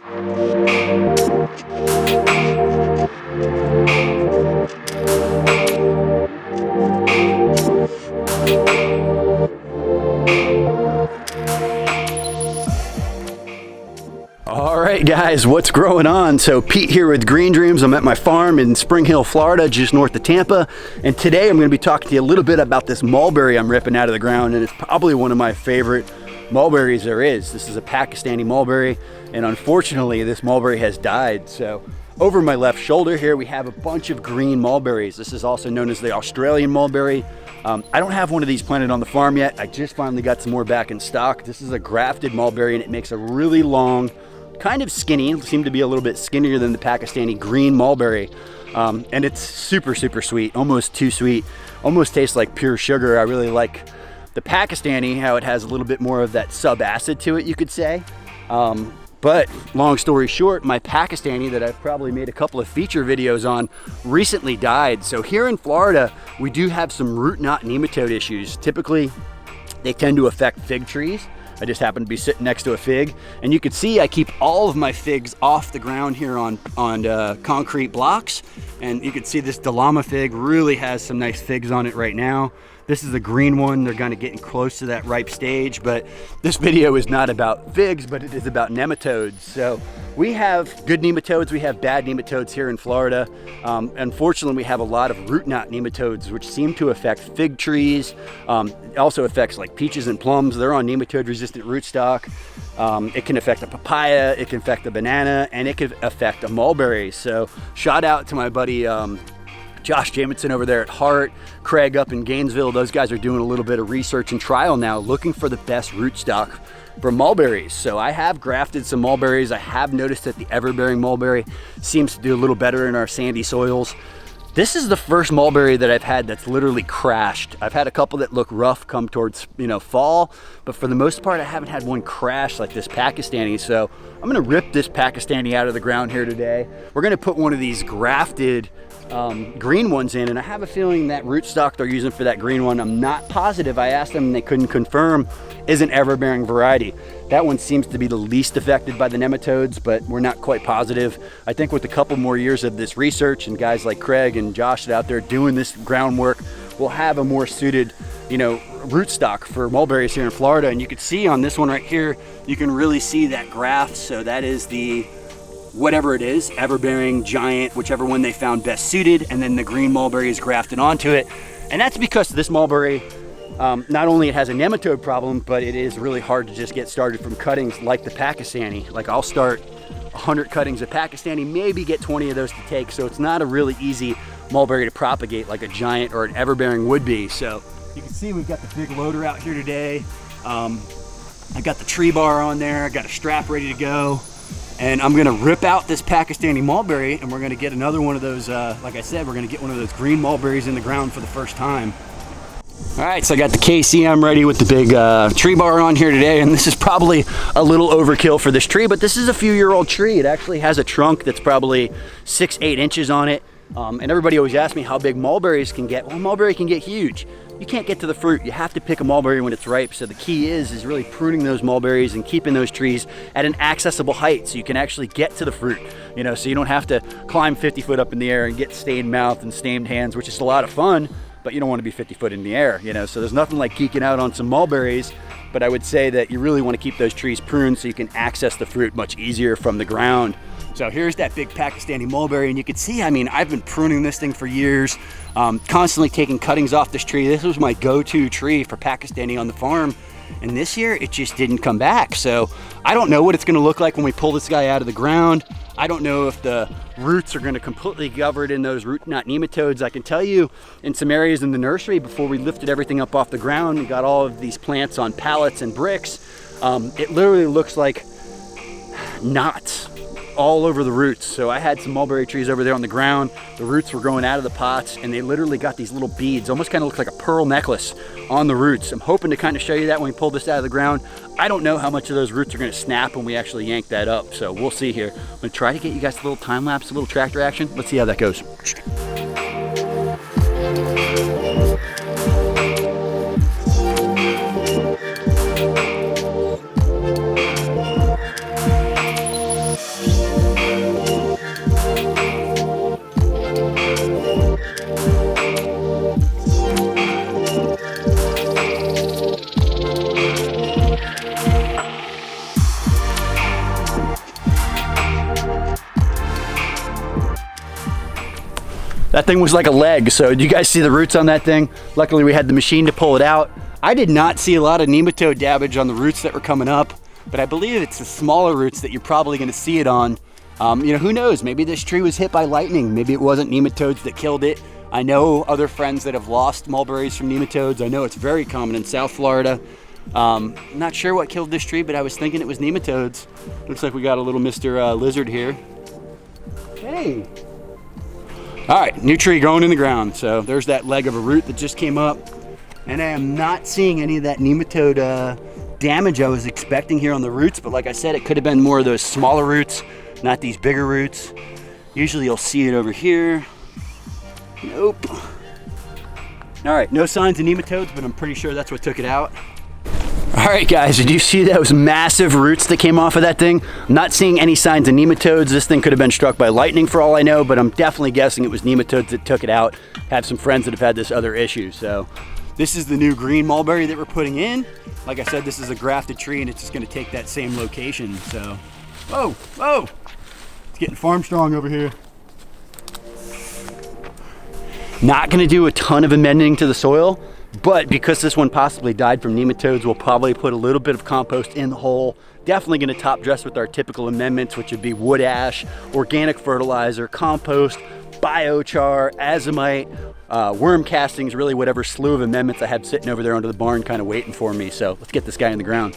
All right, guys, what's growing on? So Pete here with Green Dreams. I'm at my farm in Spring Hill, Florida, just north of Tampa. And today I'm going to be talking to you a little bit about this mulberry I'm ripping out of the ground. And it's probably one of my favorite mulberries there is. This is a Pakistani mulberry. And unfortunately, this mulberry has died. So over my left shoulder here, we have a bunch of green mulberries. This is also known as the Australian mulberry. I don't have one of these planted on the farm yet. I just finally got some more back in stock. This is a grafted mulberry and it makes a really long, kind of skinny, seem to be a little bit skinnier than the Pakistani green mulberry. And it's super, super sweet, almost too sweet, almost tastes like pure sugar. I really like the Pakistani, how it has a little bit more of that sub-acid to it, you could say. But long story short, my Pakistani that I've probably made a couple of feature videos on recently died. So here in Florida, we do have some root knot nematode issues. Typically, they tend to affect fig trees. I just happen to be sitting next to a fig, and you can see I keep all of my figs off the ground here on concrete blocks. And you can see this Dalama fig really has some nice figs on it right now. This is a green one. They're kind of getting close to that ripe stage, but this video is not about figs, but it is about nematodes. So we have good nematodes, we have bad nematodes here in Florida. Unfortunately, we have a lot of root knot nematodes, which seem to affect fig trees. It also affects like peaches and plums. They're on nematode resistant rootstock. It can affect a papaya, it can affect a banana, and it can affect a mulberry. So shout out to my buddy, Josh Jamison over there at Hart, Craig up in Gainesville. Those guys are doing a little bit of research and trial now, looking for the best rootstock for mulberries. So I have grafted some mulberries. I have noticed that the everbearing mulberry seems to do a little better in our sandy soils. This is the first mulberry that I've had that's literally crashed. I've had a couple that look rough come towards, fall, but for the most part, I haven't had one crash like this Pakistani. So I'm gonna rip this Pakistani out of the ground here today. We're gonna put one of these grafted green ones in, and I have a feeling that rootstock they're using for that green one, I'm not positive. I asked them and they couldn't confirm, is an everbearing variety. That one seems to be the least affected by the nematodes, but we're not quite positive. I think with a couple more years of this research and guys like Craig and Josh out there doing this groundwork, we'll have a more suited, rootstock for mulberries here in Florida. And you can see on this one right here, you can really see that graft. So that is the whatever it is, everbearing, giant, whichever one they found best suited, and then the green mulberry is grafted onto it. And that's because this mulberry, not only it has a nematode problem, but it is really hard to just get started from cuttings like the Pakistani. Like I'll start 100 cuttings of Pakistani, maybe get 20 of those to take. So it's not a really easy mulberry to propagate like a giant or an everbearing would be. So you can see we've got the big loader out here today. I got the tree bar on there. I got a strap ready to go. And I'm gonna rip out this Pakistani mulberry and we're gonna get another one of those, like I said, we're gonna get one of those green mulberries in the ground for the first time. All right, so I got the KCM ready with the big tree bar on here today, and this is probably a little overkill for this tree, but this is a few-year-old tree. It actually has a trunk that's probably 6-8 inches on it. And everybody always asks me how big mulberries can get. Well, mulberry can get huge. You can't get to the fruit. You have to pick a mulberry when it's ripe. So the key is really pruning those mulberries and keeping those trees at an accessible height so you can actually get to the fruit, so you don't have to climb 50 foot up in the air and get stained mouth and stained hands, which is a lot of fun, but you don't want to be 50 foot in the air, So there's nothing like geeking out on some mulberries, but I would say that you really want to keep those trees pruned so you can access the fruit much easier from the ground. So here's that big Pakistani mulberry, and you can see, I've been pruning this thing for years, constantly taking cuttings off this tree. This was my go-to tree for Pakistani on the farm, and this year it just didn't come back. So I don't know what it's gonna look like when we pull this guy out of the ground. I don't know if the roots are gonna completely cover it in those root knot nematodes. I can tell you in some areas in the nursery, before we lifted everything up off the ground and got all of these plants on pallets and bricks, it literally looks like knots all over the roots. So I had some mulberry trees over there on the ground. The roots were growing out of the pots and they literally got these little beads, almost kind of looks like a pearl necklace on the roots. I'm hoping to kind of show you that when we pull this out of the ground. I don't know how much of those roots are going to snap when we actually yank that up. So we'll see here. I'm going to try to get you guys a little time lapse, a little tractor action. Let's see how that goes. thing was like a leg. So do you guys see the roots on that thing? Luckily we had the machine to pull it out. I did not see a lot of nematode damage on the roots that were coming up, but I believe it's the smaller roots that you're probably gonna see it on. You know, who knows? Maybe this tree was hit by lightning. Maybe it wasn't nematodes that killed it. I know other friends that have lost mulberries from nematodes. I know it's very common in South Florida. Not sure what killed this tree, but I was thinking it was nematodes. Looks like we got a little Mr. Lizard here. Hey. All right, new tree growing in the ground. So there's that leg of a root that just came up. And I am not seeing any of that nematode damage I was expecting here on the roots. But like I said, it could have been more of those smaller roots, not these bigger roots. Usually you'll see it over here. Nope. All right, no signs of nematodes, but I'm pretty sure that's what took it out. All right, guys, did you see those massive roots that came off of that thing? I'm not seeing any signs of nematodes. This thing could have been struck by lightning for all I know, but I'm definitely guessing it was nematodes that took it out. I have some friends that have had this other issue. So this is the new green mulberry that we're putting in. Like I said, this is a grafted tree and it's just gonna take that same location. So, whoa, whoa. It's getting farm strong over here. Not gonna do a ton of amending to the soil, but because this one possibly died from nematodes, we'll probably put a little bit of compost in the hole. Definitely gonna top dress with our typical amendments, which would be wood ash, organic fertilizer, compost, biochar, azomite, worm castings, really whatever slew of amendments I have sitting over there under the barn kind of waiting for me. So let's get this guy in the ground.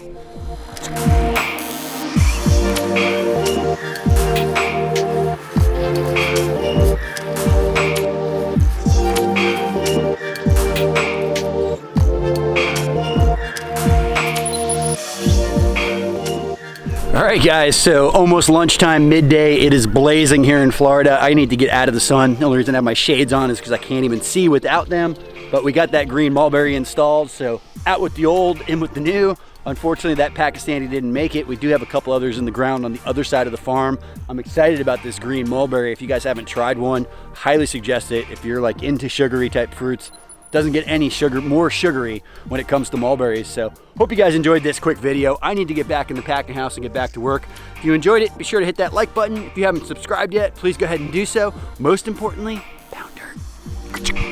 All right, guys, so almost lunchtime, midday. It is blazing here in Florida. I need to get out of the sun. The only reason I have my shades on is because I can't even see without them. But we got that green mulberry installed, so out with the old, in with the new. Unfortunately, that Pakistani didn't make it. We do have a couple others in the ground on the other side of the farm. I'm excited about this green mulberry. If you guys haven't tried one, highly suggest it. If you're like into sugary type fruits, doesn't get any more sugary when it comes to mulberries. So hope you guys enjoyed this quick video. I need to get back in the packing house and get back to work. If you enjoyed it, be sure to hit that like button. If you haven't subscribed yet, please go ahead and do so. Most importantly, pound dirt.